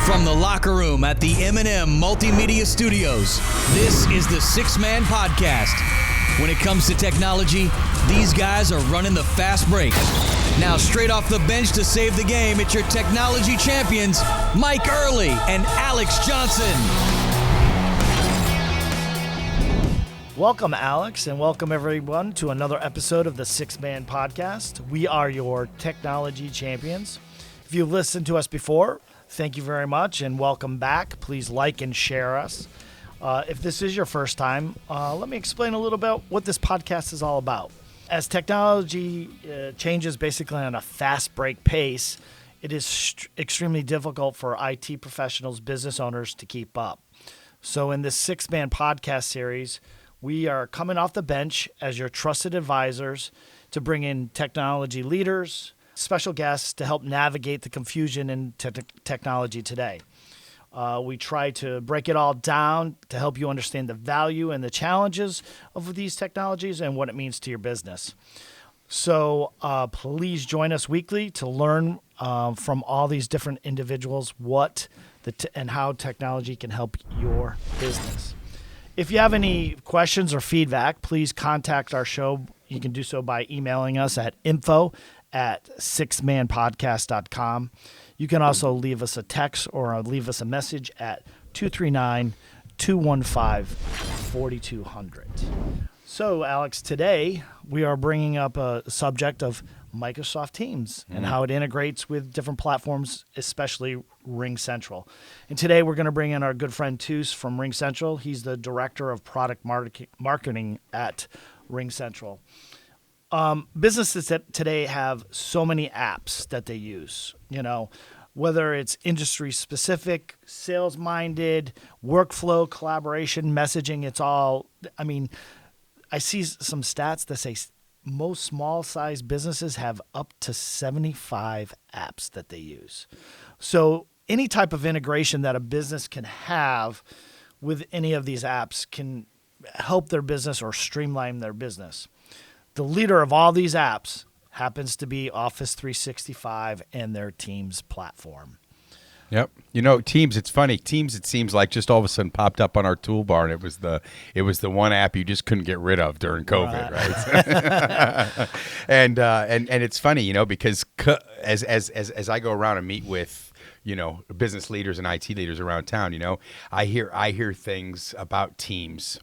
From the locker room at the M&M Multimedia Studios, this is the Six Man Podcast. When it comes to technology, these guys are running the fast break. Now, straight off the bench to save the game, it's your technology champions, Mike Early and Alex Johnson. Welcome, Alex, and welcome everyone to another episode of the Six Man Podcast. We are your technology champions. If you've listened to us before, thank you very much and welcome back. Please like and share us. If this is your first time, let me explain a little bit what this podcast is all about. As technology changes basically on a fast break pace, it is extremely difficult for IT professionals, business owners to keep up. So in this six-man podcast series, we are coming off the bench as your trusted advisors to bring in technology leaders, special guests to help navigate the confusion in technology today. We try to break it all down to help you understand the value and the challenges of these technologies and what it means to your business. So please join us weekly to learn from all these different individuals and how technology can help your business. If you have any questions or feedback, please contact our show. You can do so by emailing us at info@sixmanpodcast.com. You can also leave us a text or leave us a message at 239-215-4200. So, Alex, today we are bringing up a subject of Microsoft Teams and how it integrates with different platforms, especially RingCentral. And today we're going to bring in our good friend Tous from RingCentral. He's the director of product marketing at RingCentral. Businesses that today have so many apps that they use, whether it's industry specific, sales minded, workflow, collaboration, messaging, it's all, I see some stats that say most small size businesses have up to 75 apps that they use. So any type of integration that a business can have with any of these apps can help their business or streamline their business. The leader of all these apps happens to be Office 365 and their Teams platform. Yep. Teams, it's funny. Teams, it seems like just all of a sudden popped up on our toolbar, and it was the one app you just couldn't get rid of during COVID, right? and it's funny, because as I go around and meet with business leaders and IT leaders around town, I hear things about Teams.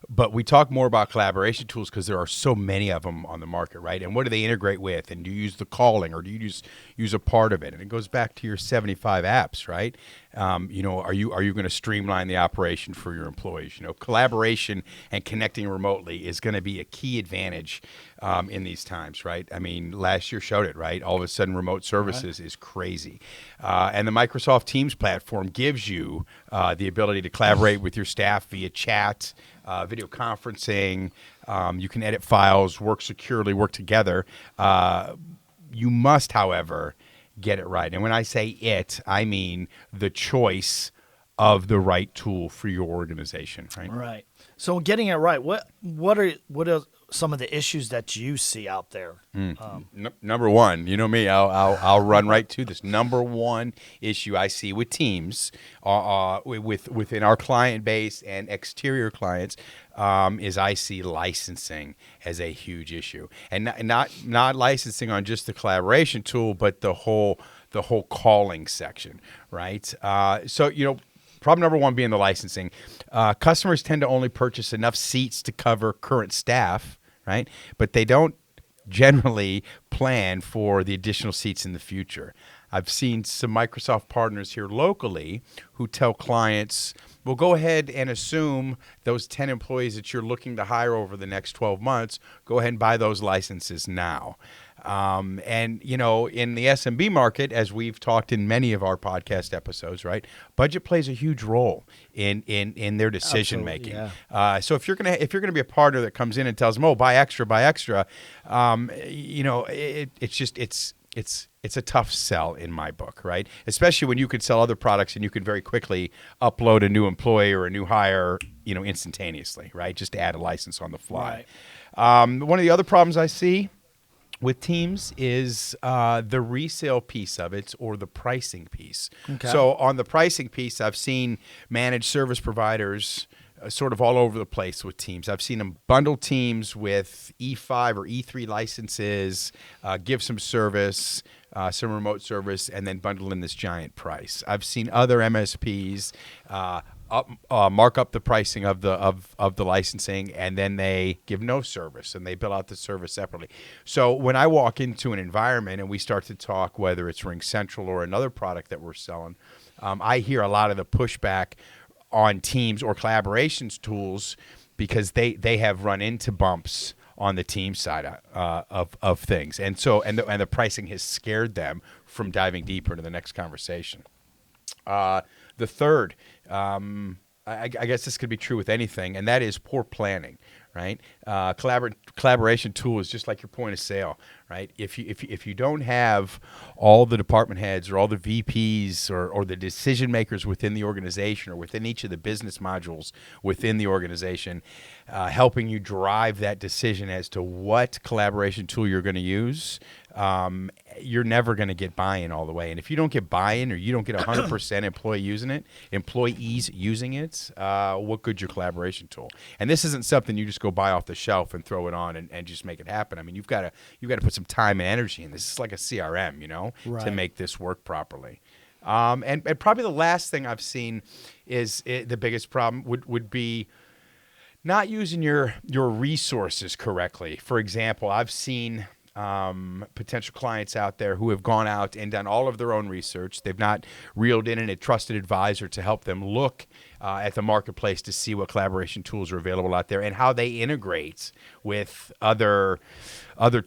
But we talk more about collaboration tools because there are so many of them on the market, right? And what do they integrate with? And do you use the calling or do you just use a part of it? And it goes back to your 75 apps, right? Are you going to streamline the operation for your employees? Collaboration and connecting remotely is going to be a key advantage in these times, right? Last year showed it, right? All of a sudden, remote services is crazy. And the Microsoft Teams platform gives you the ability to collaborate with your staff via chat, video conferencing. You can edit files, work securely, work together. You must, however, get it right. And when I say it, I mean the choice of the right tool for your organization, right? Right. So getting it right, what are some of the issues that you see out there? Number one, you know me, I'll run right to this. Number one issue I see with Teams, within our client base and exterior clients, is I see licensing as a huge issue, and not licensing on just the collaboration tool, but the whole calling section, right? Problem number one being the licensing. Customers tend to only purchase enough seats to cover current staff, right? But they don't generally plan for the additional seats in the future. I've seen some Microsoft partners here locally who tell clients, well, go ahead and assume those 10 employees that you're looking to hire over the next 12 months, go ahead and buy those licenses now. And, in the SMB market, as we've talked in many of our podcast episodes, right, budget plays a huge role in their decision making. Yeah. So if you're gonna be a partner that comes in and tells them, oh, buy extra, it's a tough sell in my book, right? Especially when you could sell other products and you could very quickly upload a new employee or a new hire, instantaneously, right? Just to add a license on the fly. Right. One of the other problems I see with Teams is the resale piece of it or the pricing piece. Okay. So on the pricing piece, I've seen managed service providers sort of all over the place with Teams. I've seen them bundle Teams with E5 or E3 licenses, give some service, some remote service, and then bundle in this giant price. I've seen other MSPs mark up the pricing of the licensing, and then they give no service, and they bill out the service separately. So when I walk into an environment and we start to talk, whether it's RingCentral or another product that we're selling, I hear a lot of the pushback on Teams or collaborations tools because they have run into bumps on the team side of things, and so the pricing has scared them from diving deeper into the next conversation. The third, I guess this could be true with anything, and that is poor planning, right? Collaboration tool is just like your point of sale, right? If you don't have all the department heads or all the VPs or the decision makers within the organization or within each of the business modules within the organization helping you drive that decision as to what collaboration tool you're going to use, you're never going to get buy-in all the way. And if you don't get buy-in or you don't get 100% employees using it, what good's your collaboration tool? And this isn't something you just go buy off the shelf and throw it on and just make it happen. I mean, you've got to put some time and energy in this. It's like a CRM, to make this work properly. And probably the last thing I've seen is the biggest problem would be not using your resources correctly. For example, I've seen potential clients out there who have gone out and done all of their own research. They've not reeled in a trusted advisor to help them look at the marketplace to see what collaboration tools are available out there and how they integrate with other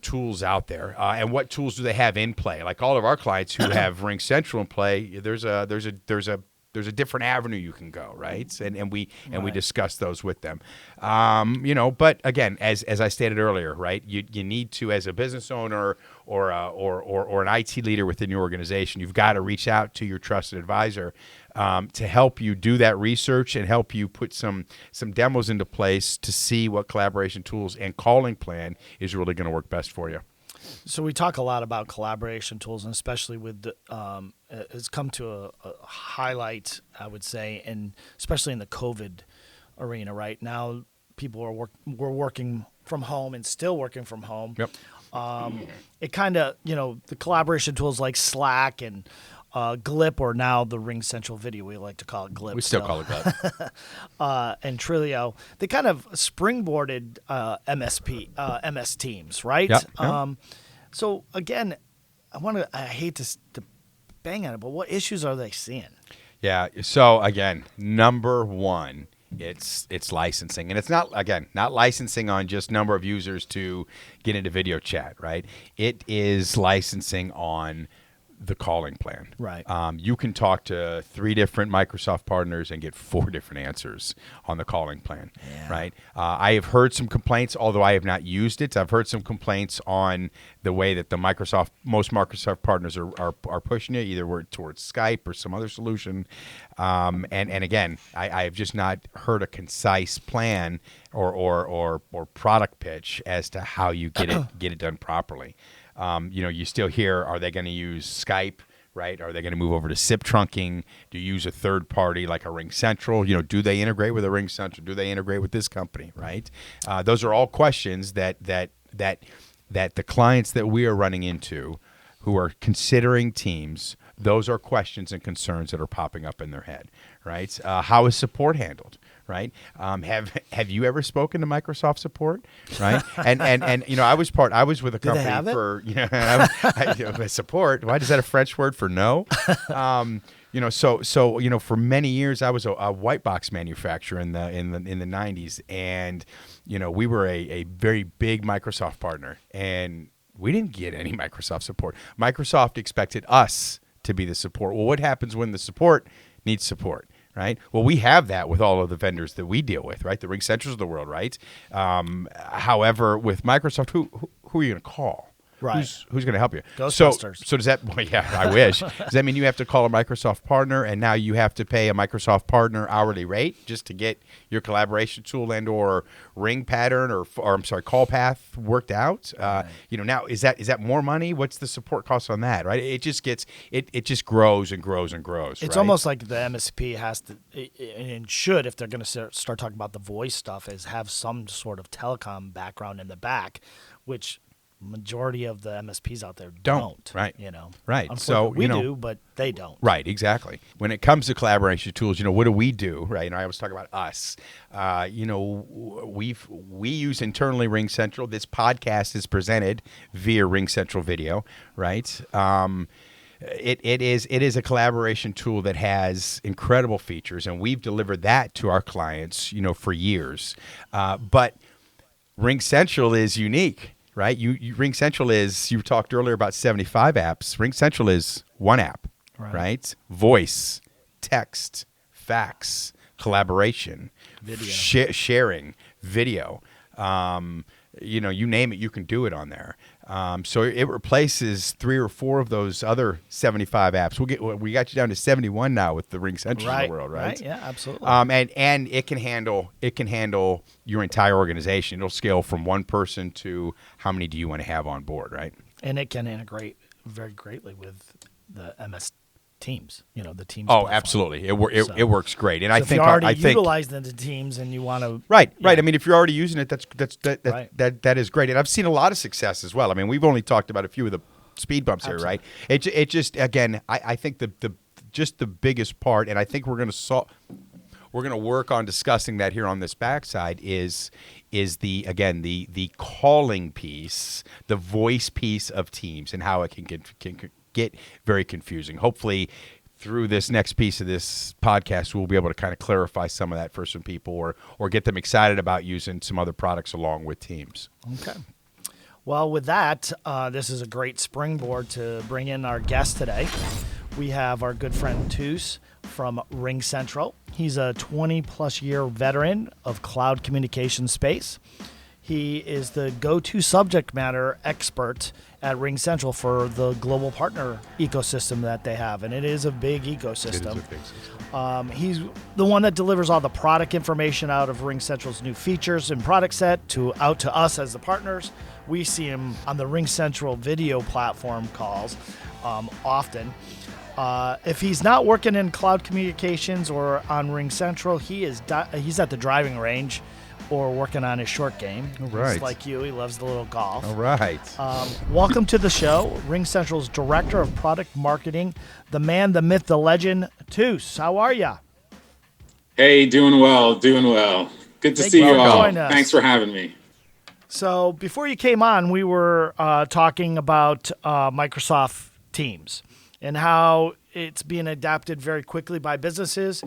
tools out there, and what tools do they have in play. Like all of our clients who have RingCentral in play, there's a different avenue you can go, right? And we discuss those with them. But again, as I stated earlier, right? You need to, as a business owner or an IT leader within your organization, you've got to reach out to your trusted advisor to help you do that research and help you put some demos into place to see what collaboration tools and calling plan is really going to work best for you. So we talk a lot about collaboration tools, and especially with it's come to a highlight, I would say, and especially in the COVID arena right now. People we're working from home and still working from home. Yep. It kind of, the collaboration tools like Slack and Glip, or now the RingCentral Video, we like to call it Glip. We still call it Glip. And Twilio, they kind of springboarded MS Teams, right? Yep. So again, I hate to bang on it, but what issues are they seeing? Yeah. So again, number one, it's licensing, and it's not licensing on just number of users to get into video chat, right? It is licensing on the calling plan. Right. You can talk to 3 different Microsoft partners and get 4 different answers on the calling plan. Yeah. Right. I have heard some complaints, although I have not used it. I've heard some complaints on the way that most Microsoft partners are pushing it, either towards Skype or some other solution. And again, I have just not heard a concise plan or product pitch as to how you get it done properly. You still hear, are they going to use Skype, right? Are they going to move over to SIP trunking? Do you use a third party like a RingCentral? Do they integrate with a RingCentral? Do they integrate with this company, right? Those are all questions that the clients that we are running into who are considering Teams, those are questions and concerns that are popping up in their head, right? How is support handled? Right? Have you ever spoken to Microsoft support? Right? And I was with a company for support. Why is that a French word for no? So for many years I was a white box manufacturer in the 90s, and we were a very big Microsoft partner, and we didn't get any Microsoft support. Microsoft expected us to be the support. Well, what happens when the support needs support? Right. Well, we have that with all of the vendors that we deal with, right? The RingCentrals of the world, right? However, with Microsoft, who are you going to call, Right. who's going to help you? Ghostbusters. So does that? Well, yeah, I wish. Does that mean you have to call a Microsoft partner, and now you have to pay a Microsoft partner hourly rate just to get your collaboration tool and/or ring pattern or I'm sorry, call path worked out? Now is that more money? What's the support cost on that? Right? It just grows and grows and grows. It's right? almost like the MSP has to and should, if they're going to start talking about the voice stuff, is have some sort of telecom background in the back, which majority of the MSPs out there don't. Right. Right. So we do, but they don't. Right, exactly. When it comes to collaboration tools, what do we do? Right, I always talk about us. We use internally RingCentral. This podcast is presented via RingCentral Video. Right. It is a collaboration tool that has incredible features, and we've delivered that to our clients, for years. But RingCentral is unique. Right, RingCentral is. You talked earlier about 75 apps. RingCentral is one app, right? Voice, text, fax, collaboration, video, sharing, video. You name it, you can do it on there. So it replaces 3 or 4 of those other 75 apps. We got you down to 71 now with the RingCentral in the world, right? Yeah, absolutely. And it can handle your entire organization. It'll scale from one person to how many do you want to have on board, right? And it can integrate very greatly with the MS Teams, the Teams. Oh, platform. Absolutely. It works great. And so I if think you're already utilizing the Teams and you want to right. I mean, if you're already using it, Right. that is great. And I've seen a lot of success as well. I mean, we've only talked about a few of the speed bumps here, right? It just again, I think the biggest part, and I think we're going to work on discussing that here on this backside is the calling piece, the voice piece of Teams, and how it can get very confusing. Hopefully, through this next piece of this podcast, we'll be able to kind of clarify some of that for some people, or get them excited about using some other products along with Teams. Okay. Well, with that, this is a great springboard to bring in our guest today. We have our good friend Tous from RingCentral. He's a 20-plus year veteran of cloud communication space. He is the go-to subject matter expert at RingCentral for the global partner ecosystem that they have, and it is a big ecosystem. It is a big system. He's the one that delivers all the product information out of RingCentral's new features and product set out to us as the partners. We see him on the RingCentral video platform calls often. If he's not working in cloud communications or on RingCentral, he's at the driving range or working on his short game. Right. He's like you. He loves the little golf. All right. Welcome to the show, RingCentral's Director of Product Marketing, the man, the myth, the legend, Tous. How are you? Hey, doing well. Good to see you all. Thanks for having me. So before you came on, we were talking about Microsoft Teams and how it's being adapted very quickly by businesses.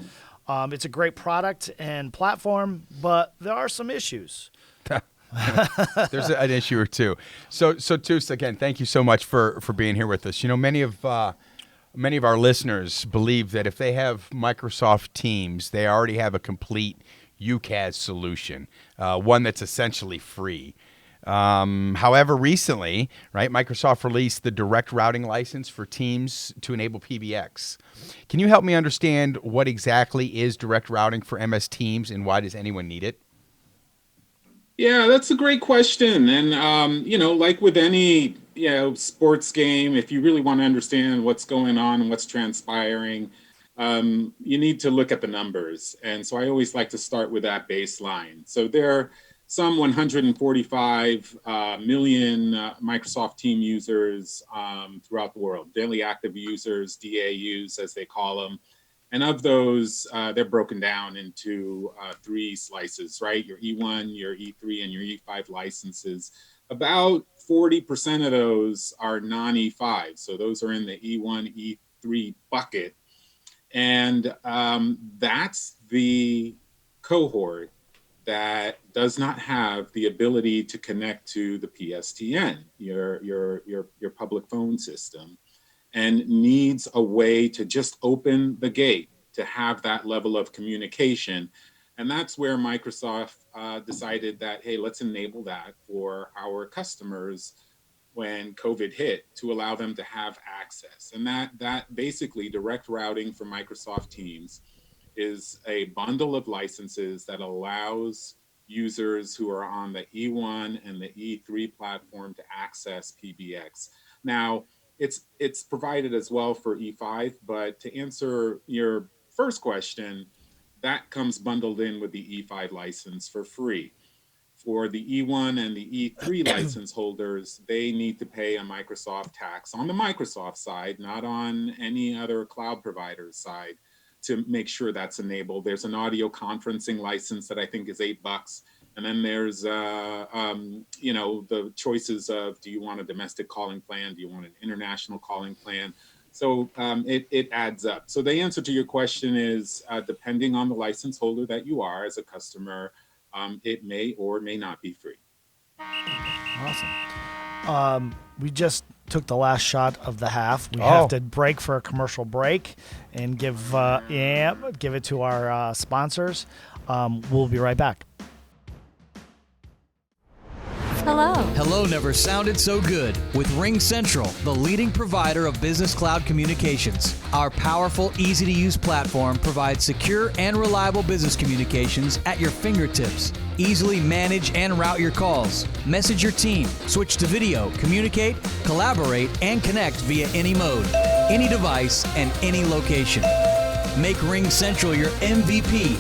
It's a great product and platform, but there are some issues. There's an issue or two. So Tous, again, thank you so much for being here with us. Many of our listeners believe that if they have Microsoft Teams, they already have a complete UCaaS solution, one that's essentially free. However, recently, right, Microsoft released the direct routing license for Teams to enable PBX. Can you help me understand what exactly is direct routing for MS Teams and why does anyone need it? Yeah, that's a great question. And, like with any, sports game, if you really want to understand what's going on and what's transpiring, you need to look at the numbers. And so I always like to start with that baseline. So there are some 145 million Microsoft Team users throughout the world, daily active users, DAUs as they call them. And of those, they're broken down into 3 slices, right? Your E1, your E3, and your E5 licenses. About 40% of those are non-E5. So those are in the E1, E3 bucket. And that's the cohort that does not have the ability to connect to the PSTN, your public phone system, and needs a way to just open the gate to have that level of communication. And that's where Microsoft decided that, hey, let's enable that for our customers when COVID hit to allow them to have access. And that basically direct routing for Microsoft Teams is a bundle of licenses that allows users who are on the E1 and the E3 platform to access PBX. Now, it's provided as well for E5, but to answer your first question, that comes bundled in with the E5 license for free. For the E1 and the E3 license holders, they need to pay a Microsoft tax on the Microsoft side, not on any other cloud provider's side, to make sure that's enabled. There's an audio conferencing license that I think is $8. And then there's, the choices of, do you want a domestic calling plan? Do you want an international calling plan? So it adds up. So the answer to your question is, depending on the license holder that you are as a customer, it may or may not be free. Awesome. We just took the last shot of the half. We have to break for a commercial break and give it to our sponsors. We'll be right back. Hello never sounded so good with RingCentral, the leading provider of business cloud communications. Our powerful, easy-to-use platform provides secure and reliable business communications at your fingertips. Easily manage and route your calls, message your team, switch to video, communicate, collaborate, and connect via any mode, any device, and any location. Make RingCentral your MVP.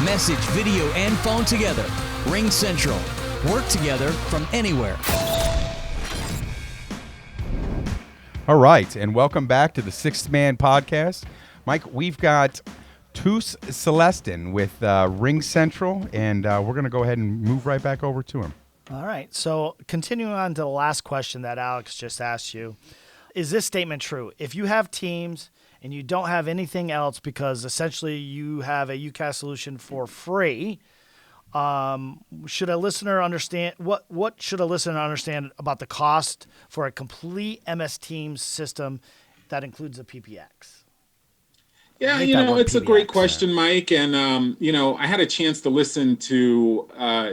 Message, video, and phone together. RingCentral. Work together from anywhere. All right, and welcome back to the Sixth Man Podcast. Mike, we've got Toussaint Celestin with RingCentral, and we're going to go ahead and move right back over to him. All right, so continuing on to the last question that Alex just asked you, is this statement true? If you have Teams and you don't have anything else because essentially you have a UCaaS solution for free, should a listener understand what should a listener understand about the cost for a complete MS Teams system that includes a PBX? Yeah, it's a great question, Mike. And, I had a chance to listen to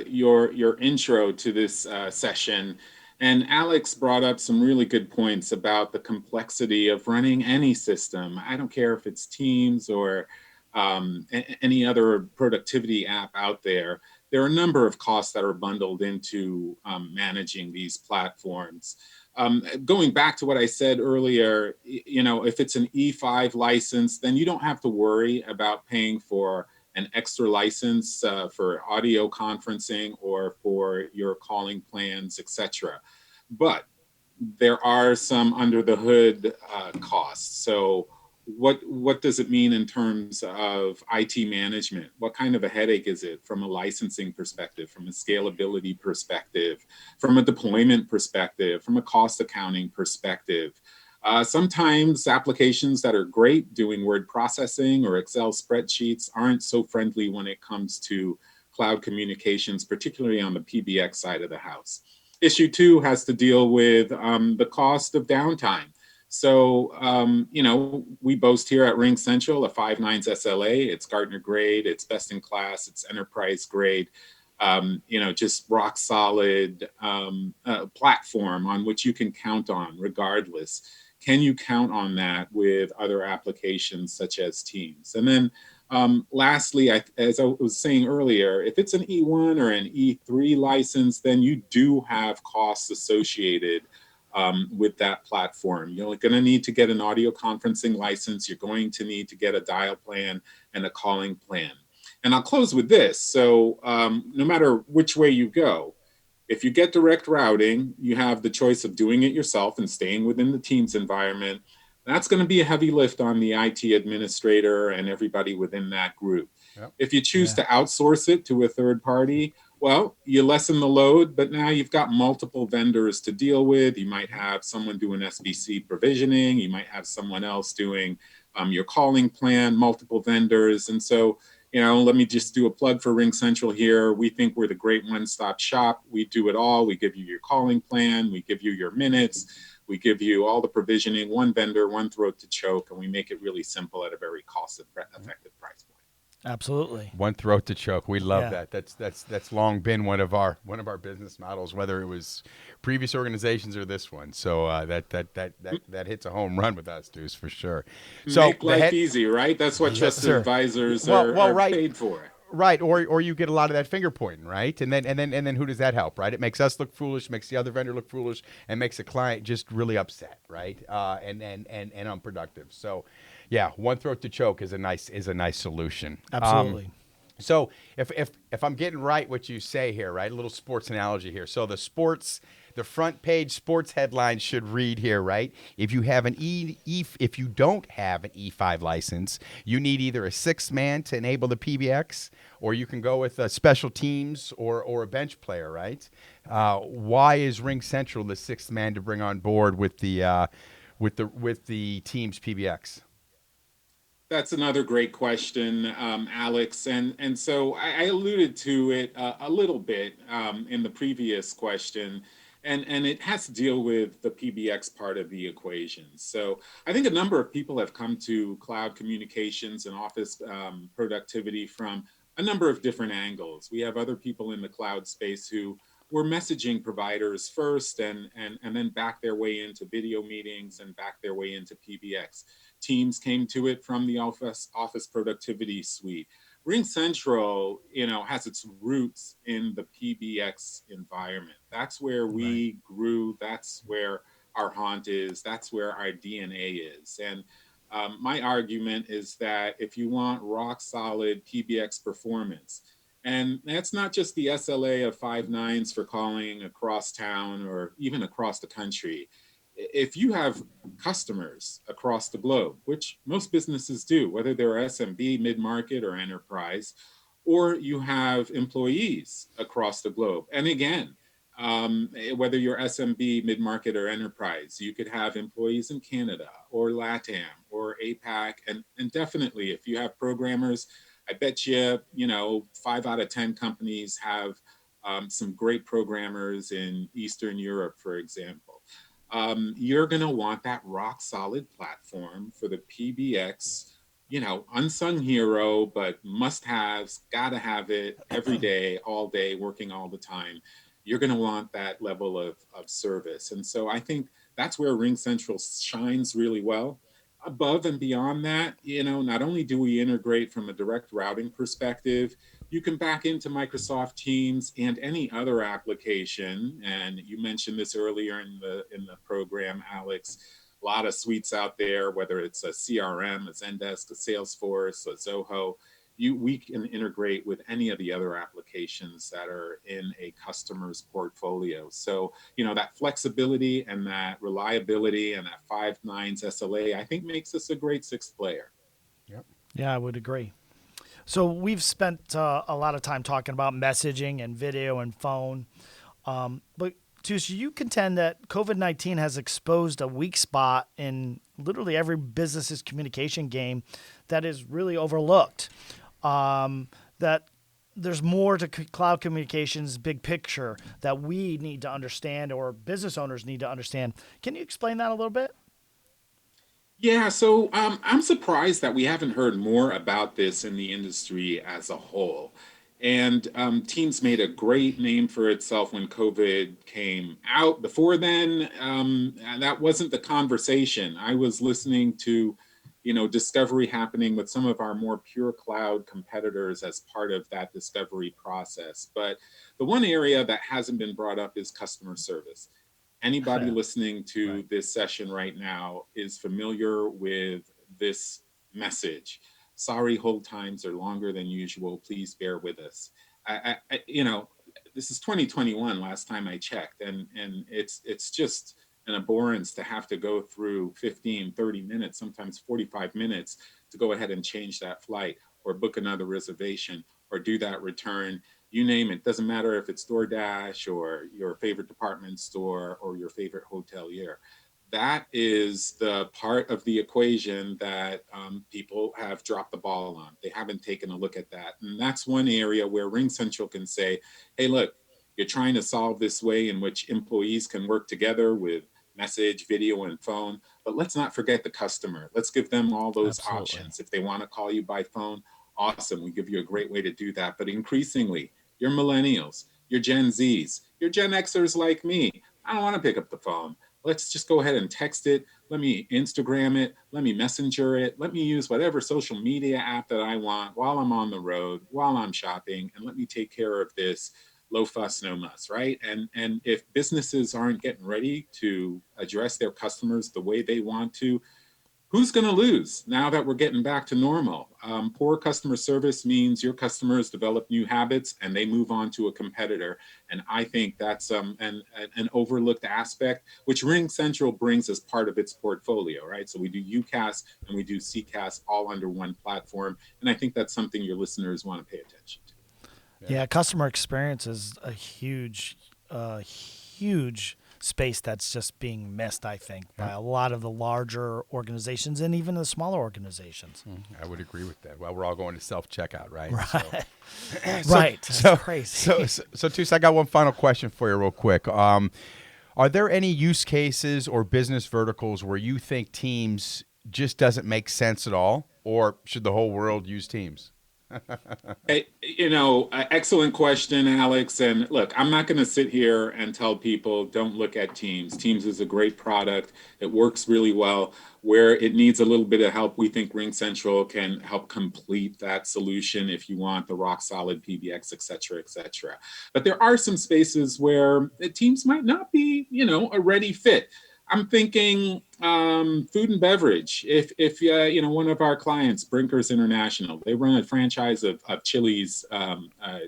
your intro to this session. And Alex brought up some really good points about the complexity of running any system. I don't care if it's Teams or any other productivity app out there. There are a number of costs that are bundled into managing these platforms. Going back to what I said earlier, if it's an E5 license, then you don't have to worry about paying for an extra license for audio conferencing or for your calling plans, etc. But there are some under the hood costs. So what does it mean in terms of IT management? What kind of a headache is it from a licensing perspective, from a scalability perspective, from a deployment perspective, from a cost accounting perspective? Sometimes applications that are great doing word processing or Excel spreadsheets aren't so friendly when it comes to cloud communications, particularly on the PBX side of the house. Issue 2 has to deal with the cost of downtime. So, we boast here at RingCentral a 5 nines SLA. It's Gartner grade, it's best in class, it's enterprise grade, just rock solid platform on which you can count on regardless. Can you count on that with other applications such as Teams? And then lastly, as I was saying earlier, if it's an E1 or an E3 license, then you do have costs associated with that platform. You're going to need to get an audio conferencing license. You're going to need to get a dial plan and a calling plan. And I'll close with this. So no matter which way you go, if you get direct routing, you have the choice of doing it yourself and staying within the Teams environment. That's going to be a heavy lift on the IT administrator and everybody within that group. Yep. If you choose to outsource it to a third party, well, you lessen the load, but now you've got multiple vendors to deal with. You might have someone doing SBC provisioning. You might have someone else doing your calling plan, multiple vendors. And so, let me just do a plug for RingCentral here. We think we're the great one-stop shop. We do it all. We give you your calling plan. We give you your minutes. We give you all the provisioning, one vendor, one throat to choke, and we make it really simple at a very cost-effective price point. Absolutely. One throat to choke. We love Yeah. that. That's long been one of our business models, whether it was previous organizations or this one. So that hits a home run with us, Deuce, for sure. So Make the life head, easy, right? That's what Yes, trusted sir. advisors well, are right. paid for. Right, or you get a lot of that finger pointing, right? And then who does that help, right? It makes us look foolish, makes the other vendor look foolish, and makes the client just really upset, right? And unproductive. So, yeah, one throat to choke is a nice solution. Absolutely. So if I'm getting right what you say here, right? A little sports analogy here. So the front page sports headline should read here, right? If you have if you don't have an E5 license, you need either a sixth man to enable the PBX, or you can go with special teams or a bench player, right? Why is RingCentral the sixth man to bring on board with the team's PBX? That's another great question, Alex. And so I alluded to it a little bit in the previous question, and it has to deal with the PBX part of the equation. So I think a number of people have come to cloud communications and office productivity from a number of different angles. We have other people in the cloud space who were messaging providers first and then back their way into video meetings and back their way into PBX. Teams came to it from the office productivity suite. RingCentral, has its roots in the PBX environment. That's where we grew. That's where our haunt is. That's where our DNA is. And my argument is that if you want rock solid PBX performance, and that's not just the SLA of 5 nines for calling across town or even across the country. If you have customers across the globe, which most businesses do, whether they're SMB, mid-market, or enterprise, or you have employees across the globe. And again, whether you're SMB, mid-market, or enterprise, you could have employees in Canada or LATAM or APAC. And definitely, if you have programmers, I bet you, 5 out of 10 companies have some great programmers in Eastern Europe, for example. You're going to want that rock solid platform for the PBX, unsung hero, but must haves, gotta have it every day, all day, working all the time. You're going to want that level of service. And so I think that's where RingCentral shines really well. Above and beyond that, not only do we integrate from a direct routing perspective, you can back into Microsoft Teams and any other application. And you mentioned this earlier in the program, Alex. A lot of suites out there, whether it's a CRM, a Zendesk, a Salesforce, a Zoho. We can integrate with any of the other applications that are in a customer's portfolio. So, that flexibility and that reliability and that 5 nines SLA, I think makes us a great sixth player. Yep. Yeah, I would agree. So we've spent a lot of time talking about messaging and video and phone. But Toussaint, you contend that COVID-19 has exposed a weak spot in literally every business's communication game that is really overlooked. That there's more to cloud communications big picture that we need to understand or business owners need to understand. Can you explain that a little bit? Yeah, so I'm surprised that we haven't heard more about this in the industry as a whole. And Teams made a great name for itself when COVID came out. Before then, that wasn't the conversation. I was listening to, discovery happening with some of our more pure cloud competitors as part of that discovery process. But the one area that hasn't been brought up is customer service. Anybody listening to this session right now is familiar with this message. Sorry, hold times are longer than usual. Please bear with us. This is 2021 last time I checked, and it's just an abhorrence to have to go through 15, 30 minutes, sometimes 45 minutes to go ahead and change that flight or book another reservation or do that return. You name it. Doesn't matter if it's DoorDash or your favorite department store or your favorite hotelier. That is the part of the equation that people have dropped the ball on. They haven't taken a look at that. And that's one area where RingCentral can say, hey, look, you're trying to solve this way in which employees can work together with message, video, and phone. But let's not forget the customer. Let's give them all those options. If they want to call you by phone, Awesome. We give you a great way to do that. But increasingly, you're millennials, you're Gen Zs, you're Gen Xers like me. I don't want to pick up the phone. Let's just go ahead and text it. Let me Instagram it. Let me messenger it. Let me use whatever social media app that I want while I'm on the road, while I'm shopping, and let me take care of this. Low fuss, no muss, right? And if businesses aren't getting ready to address their customers the way they want to, who's going to lose now that we're getting back to normal? Poor customer service means your customers develop new habits and they move on to a competitor. And I think that's an overlooked aspect, which RingCentral brings as part of its portfolio, right? So we do UCaaS and we do CCaaS all under one platform. And I think that's something your listeners want to pay attention to. Yeah, customer experience is a huge space that's just being missed, I think, by a lot of the larger organizations and even the smaller organizations. I would agree with that. Well, we're all going to self-checkout, right? Right. So, Right. That's crazy. So Toussaint, I got one final question for you real quick. Are there any use cases or business verticals where you think Teams just doesn't make sense at all? Or should the whole world use Teams? Excellent question, Alex. And look, I'm not going to sit here and tell people don't look at Teams. Teams is a great product. It works really well. Where it needs a little bit of help, we think RingCentral can help complete that solution if you want the rock solid PBX, et cetera, et cetera. But there are some spaces where Teams might not be, a ready fit. I'm thinking food and beverage. If one of our clients, Brinkers International, they run a franchise of Chili's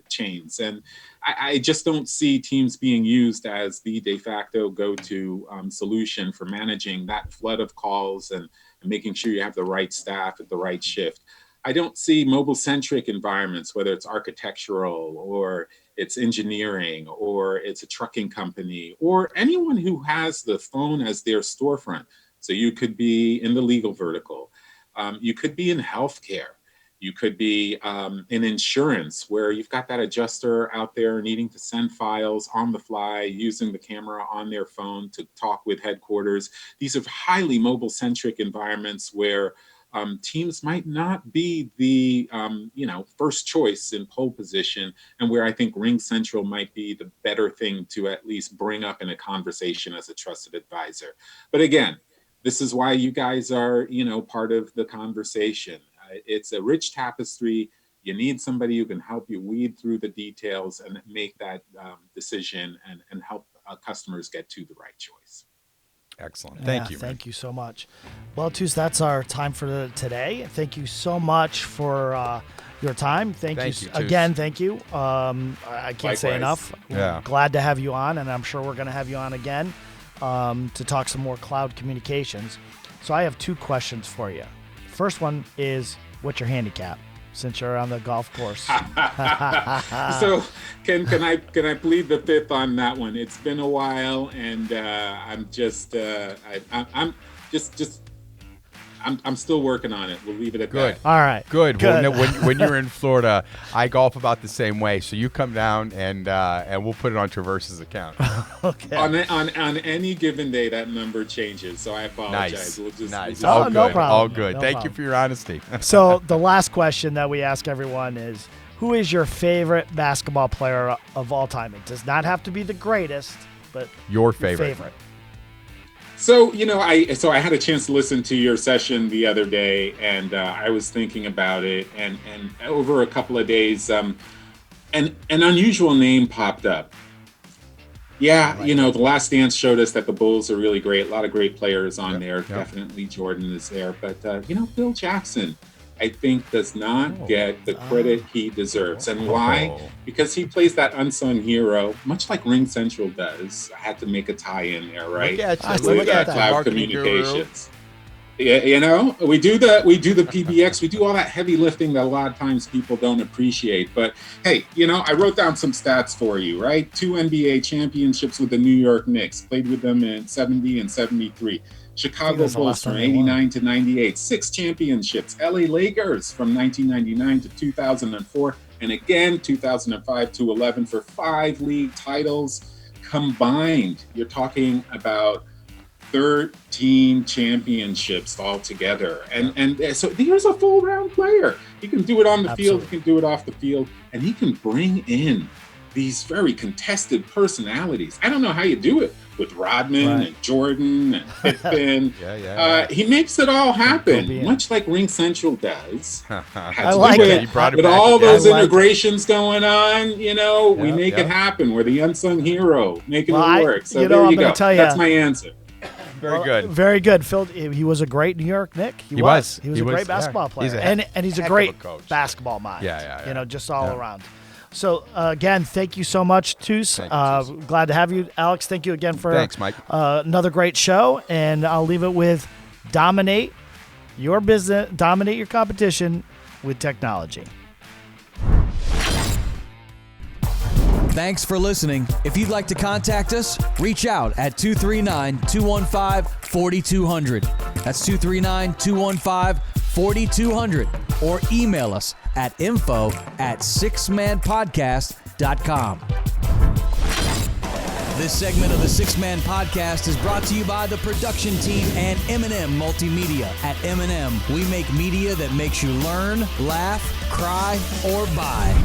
chains, and I just don't see Teams being used as the de facto go-to solution for managing that flood of calls and making sure you have the right staff at the right shift. I don't see mobile-centric environments, whether it's architectural or it's engineering or it's a trucking company or anyone who has the phone as their storefront. So you could be in the legal vertical. You could be in healthcare. You could be in insurance where you've got that adjuster out there needing to send files on the fly, using the camera on their phone to talk with headquarters. These are highly mobile-centric environments where Teams might not be the first choice in pole position, and where I think RingCentral might be the better thing to at least bring up in a conversation as a trusted advisor. But again, this is why you guys are part of the conversation. It's a rich tapestry. You need somebody who can help you weed through the details and make that decision and help customers get to the right choice. Excellent. Thank you. Thank you so much. Well, Toos, that's our time for today. Thank you so much for your time. Thank you again. Thank you. I can't say enough. Yeah. Glad to have you on, and I'm sure we're going to have you on again to talk some more cloud communications. So I have two questions for you. First one is, what's your handicap? Since you're on the golf course. So can I plead the fifth on that one? It's been a while, and I'm still working on it. We'll leave it at that. All right. Good. Well, when you're in Florida, I golf about the same way. So you come down and we'll put it on Traverse's account. Okay. On any given day, that number changes. So I apologize. Nice. No problem. All good. No Thank problem. you for your honesty. So the last question that we ask everyone is, who is your favorite basketball player of all time? It does not have to be the greatest, but Your favorite. So, I had a chance to listen to your session the other day, and I was thinking about it, and over a couple of days, an unusual name popped up. Yeah, The Last Dance showed us that the Bulls are really great. A lot of great players on there. Yep. Definitely Jordan is there. But, Bill Jackson, I think, does not get the credit he deserves. And why? Because he plays that unsung hero, much like RingCentral does. I had to make a tie-in there, right? Look at that. Cloud communications. Yeah, we do the PBX, we do all that heavy lifting that a lot of times people don't appreciate. But hey, I wrote down some stats for you, right? 2 NBA championships with the New York Knicks, played with them in 70 and 73. Chicago Bulls from 89 to 98, 6 championships. LA Lakers from 1999 to 2004, and again 2005 to 11 for 5 league titles combined. You're talking about 13 championships altogether. And so he's a full round player. He can do it on the field, he can do it off the field, and he can bring in these very contested personalities. I don't know how you do it with Rodman and Jordan and Pippen. He makes it all happen, much like RingCentral does. I like it. With all those integrations going on, we make it happen. We're the unsung hero, making it work. So there you go. That's my answer. Very good. Very good. Phil, he was a great New York Knick. He was a great basketball player. And he's a great basketball mind. Just all around. So, again, thank you so much, Tous. Glad to have you. Alex, thank you again for Thanks, Mike. Another great show. And I'll leave it with dominate your business, dominate your competition with technology. Thanks for listening. If you'd like to contact us, reach out at 239-215-4200. That's 239-215-4200. Or email us at info@sixmanpodcast.com. This segment of the Six Man Podcast is brought to you by the production team and M&M Multimedia. At M&M, we make media that makes you learn, laugh, cry, or buy.